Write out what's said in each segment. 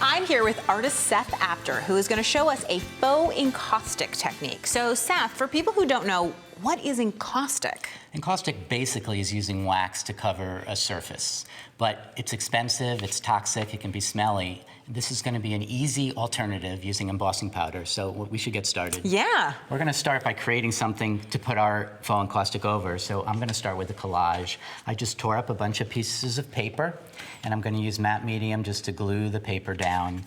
I'm here with artist Seth Apter, who is going to show us a faux encaustic technique. So Seth, for people who don't know, what is encaustic? Encaustic basically is using wax to cover a surface, but it's expensive, it's toxic, it can be smelly. This is going to be an easy alternative using embossing powder, so we should get started. Yeah. We're going to start by creating something to put our faux encaustic over, so I'm going to start with a collage. I just tore up a bunch of pieces of paper, and I'm going to use matte medium just to glue the paper down.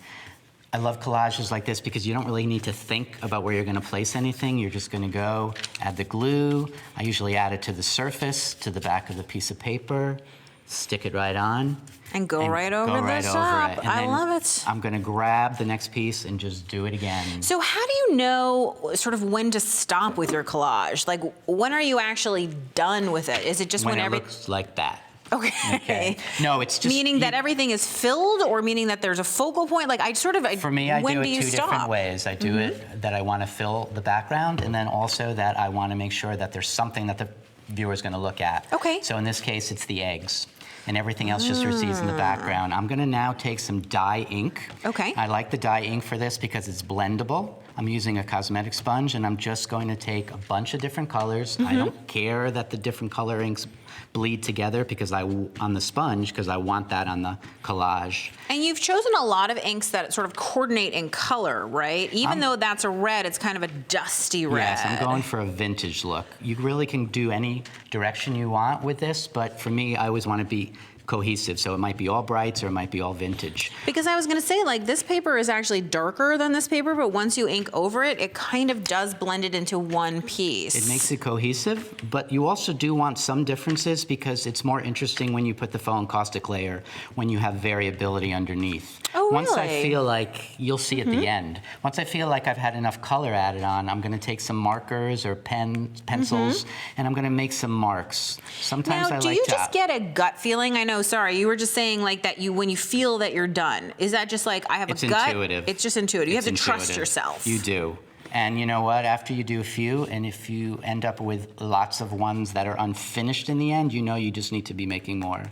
I love collages like this because you don't really need to think about where you're going to place anything. You're just going to go, add the glue. I usually add it to the surface, to the back of the piece of paper, stick it right on. And go right over the top. I love it. I'm going to grab the next piece and just do it again. So how do you know sort of when to stop with your collage? Like, when are you actually done with it? Is it just when it looks like that? Okay. No, it's just meaning that everything is filled, or meaning that there's a focal point. Like for me, I do it two different ways. I do it that I want to fill the background, and then also that I want to make sure that there's something that the viewer is going to look at. Okay. So in this case, it's the eggs, and everything else just recedes in the background. I'm going to now take some dye ink. Okay. I like the dye ink for this because it's blendable. I'm using a cosmetic sponge, and I'm just going to take a bunch of different colors. I don't care that the different color inks bleed together because on the sponge, because I want that on the collage. And you've chosen a lot of inks that sort of coordinate in color, right? Even though that's a red, it's kind of a dusty red. Yes, I'm going for a vintage look. You really can do any direction you want with this, but for me, I always want to be cohesive, so it might be all brights or it might be all vintage. Because I was going to say, like, this paper is actually darker than this paper, but once you ink over it, it kind of does blend it into one piece. It makes it cohesive, but you also do want some differences because it's more interesting when you put the faux encaustic layer when you have variability underneath. Oh, really? Once I feel like, you'll see at the end, once I feel like I've had enough color added on, I'm going to take some markers or pencils, and I'm going to make some marks. Sometimes now, I do like you to just get a gut feeling? I know, sorry, you were just saying like that when you feel that you're done. Is that just like, I have a gut? It's intuitive. It's just intuitive. You have to intuitive. trust yourself. You do. And you know what? After you do a few, and if you end up with lots of ones that are unfinished in the end, you know you just need to be making more.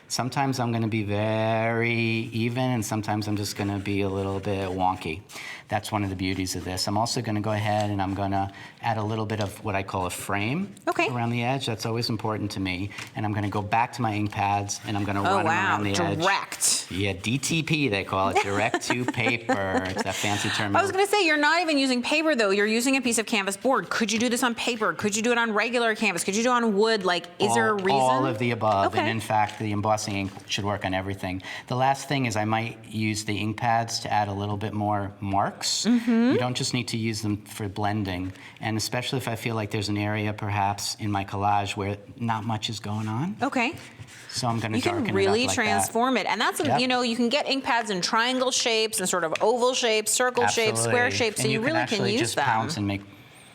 Sometimes I'm going to be very even, and sometimes I'm just going to be a little bit wonky. That's one of the beauties of this. I'm also going to go ahead and I'm going to add a little bit of what I call a frame around the edge. That's always important to me. And I'm going to go back to my ink pads, and I'm going to run them around the edge. Direct. Yeah, DTP they call it, direct to paper. It's that fancy term. I was going to say, you're not even using paper, though. You're using a piece of canvas board. Could you do this on paper? Could you do it on regular canvas? Could you do it on wood? Like, is there a reason? All of the above. Okay. And in fact, the embossing ink should work on everything. The last thing is I might use the ink pads to add a little bit more marks. You don't just need to use them for blending. And especially if I feel like there's an area perhaps in my collage where not much is going on. Okay. So I'm going to darken it up like that. You can really transform it. And that's, you know, you can get ink pads in triangle shapes and sort of oval shapes, circle shapes, square shapes, so you really can use just them. Pounce and make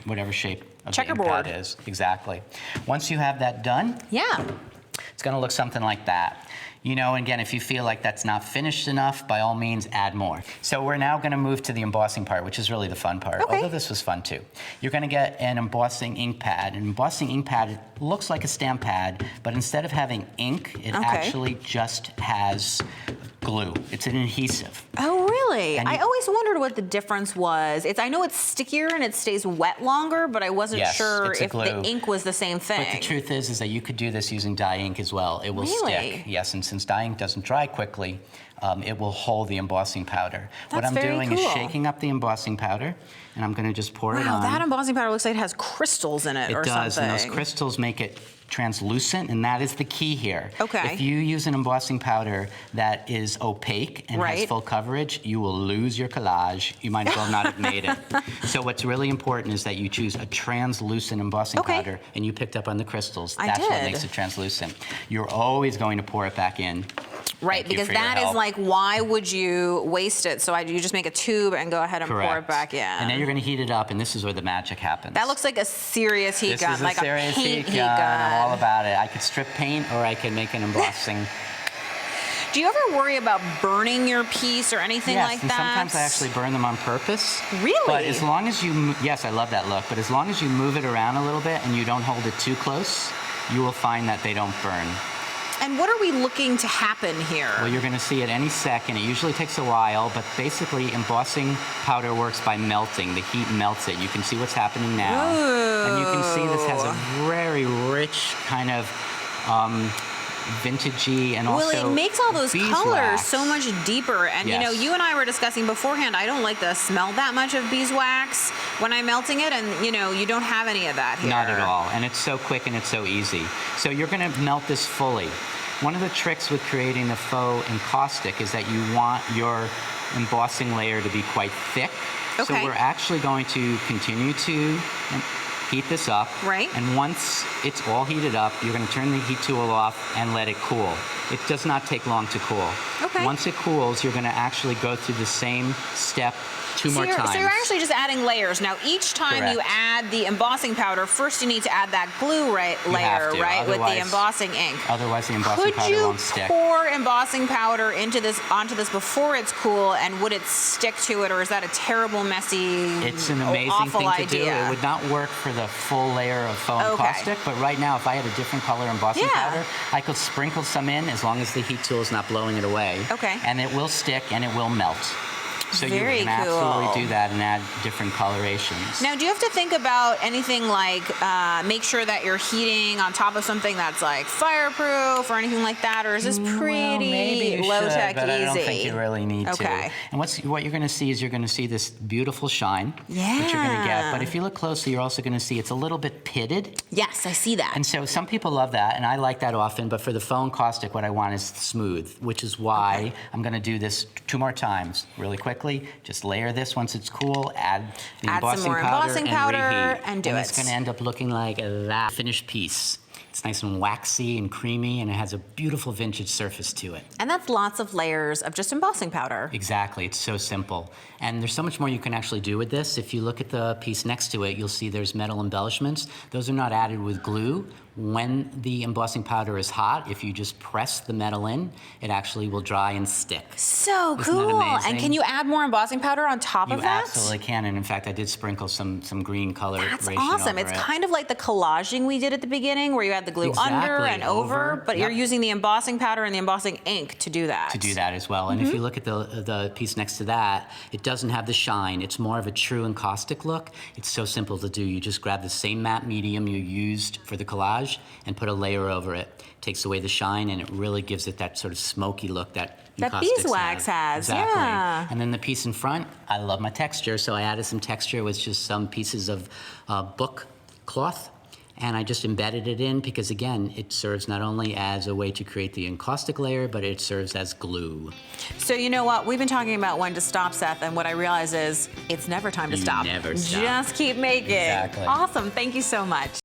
whatever shape of the ink Checkerboard. pad is. Exactly. Once you have that done, it's going to look something like that. You know, again, if you feel like that's not finished enough, by all means, add more. So we're now going to move to the embossing part, which is really the fun part, although this was fun too. You're going to get an embossing ink pad. An embossing ink pad looks like a stamp pad, but instead of having ink, it actually just has glue. It's an adhesive. Oh, really? I always wondered what the difference was. I know it's stickier and it stays wet longer, but I wasn't sure if the ink was the same thing. But the truth is that you could do this using dye ink as well. It will stick. Yes, and since dye ink doesn't dry quickly, it will hold the embossing powder. What I'm doing is shaking up the embossing powder, and I'm going to just pour it on. That embossing powder looks like it has crystals in it or something. It does, and those crystals make it translucent, and that is the key here. Okay. If you use an embossing powder that is opaque and has full coverage, you will lose your collage. You might as well not have made it. So what's really important is that you choose a translucent embossing powder, and you picked up on the crystals. That's what makes it translucent. You're always going to pour it back in. Right, because that is like, why would you waste it? So you just make a tube and go ahead and pour it back in. And then you're going to heat it up, and this is where the magic happens. That looks like a serious heat gun, like a serious heat gun. I'm all about it. I could strip paint, or I could make an embossing. Do you ever worry about burning your piece or anything like that? Yes, and sometimes I actually burn them on purpose. Really? But as long as you, yes, I love that look, but as long as you move it around a little bit and you don't hold it too close, you will find that they don't burn. And what are we looking to happen here? Well, you're going to see it any second. It usually takes a while, but basically embossing powder works by melting. The heat melts it. You can see what's happening now. Ooh. And you can see this has a very rich kind of vintagey and also well, it makes all those colors beeswax so much deeper. And yes. you know, you and I were discussing beforehand, I don't like the smell that much of beeswax when I'm melting it, and you know, you don't have any of that here. Not at all. And it's so quick and it's so easy. So you're going to melt this fully. One of the tricks with creating the faux encaustic is that you want your embossing layer to be quite thick. Okay. So we're actually going to continue to heat this up. Right. And once it's all heated up, you're going to turn the heat tool off and let it cool. It does not take long to cool. Okay. Once it cools, you're going to actually go through the same step two more times. So you're actually just adding layers. Now, each time Correct. you add the embossing powder, first you need to add that glue layer, right, with the embossing ink. Otherwise, the embossing powder won't stick. Could you pour embossing powder onto this before it's cool, and would it stick to it, or is that a terrible, messy, It's an amazing awful thing to idea? do. It would not work for the full layer of faux encaustic, but right now, if I had a different color embossing powder, I could sprinkle some in as long as the heat tool is not blowing it away. Okay. And it will stick and it will melt. So you Very can absolutely do that and add different colorations. Now, do you have to think about anything like make sure that you're heating on top of something that's like fireproof or anything like that, or is this pretty low-tech, but easy? I don't think you really need to. Okay. And what you're going to see is you're going to see this beautiful shine that you're going to get. But if you look closely, you're also going to see it's a little bit pitted. Yes, I see that. And so some people love that, and I like that often. But for the faux encaustic, what I want is smooth, which is why I'm going to do this 2 more times really quickly. Just layer this once it's cool, add the embossing powder, and do it. It's going to end up looking like that finished piece. It's nice and waxy and creamy, and it has a beautiful vintage surface to it. And that's lots of layers of just embossing powder. Exactly, it's so simple. And there's so much more you can actually do with this. If you look at the piece next to it, you'll see there's metal embellishments. Those are not added with glue. When the embossing powder is hot, if you just press the metal in, it actually will dry and stick. So Isn't that cool. amazing? And can you add more embossing powder on top of that? You absolutely can. And in fact, I did sprinkle some green color. That's awesome. It's kind of like the collaging we did at the beginning, where you had the glue under and over, but you're using the embossing powder and the embossing ink to do that. To do that as well. And if you look at the piece next to that, it doesn't have the shine. It's more of a true encaustic look. It's so simple to do. You just grab the same matte medium you used for the collage and put a layer over it. Takes away the shine, and it really gives it that sort of smoky look that beeswax has. Exactly. Yeah. And then the piece in front, I love my texture, so I added some texture with just some pieces of book cloth, and I just embedded it in because, again, it serves not only as a way to create the encaustic layer, but it serves as glue. So you know what? We've been talking about when to stop, Seth, and what I realize is it's never time to stop. Never stop. Just keep making. Exactly. Awesome. Thank you so much.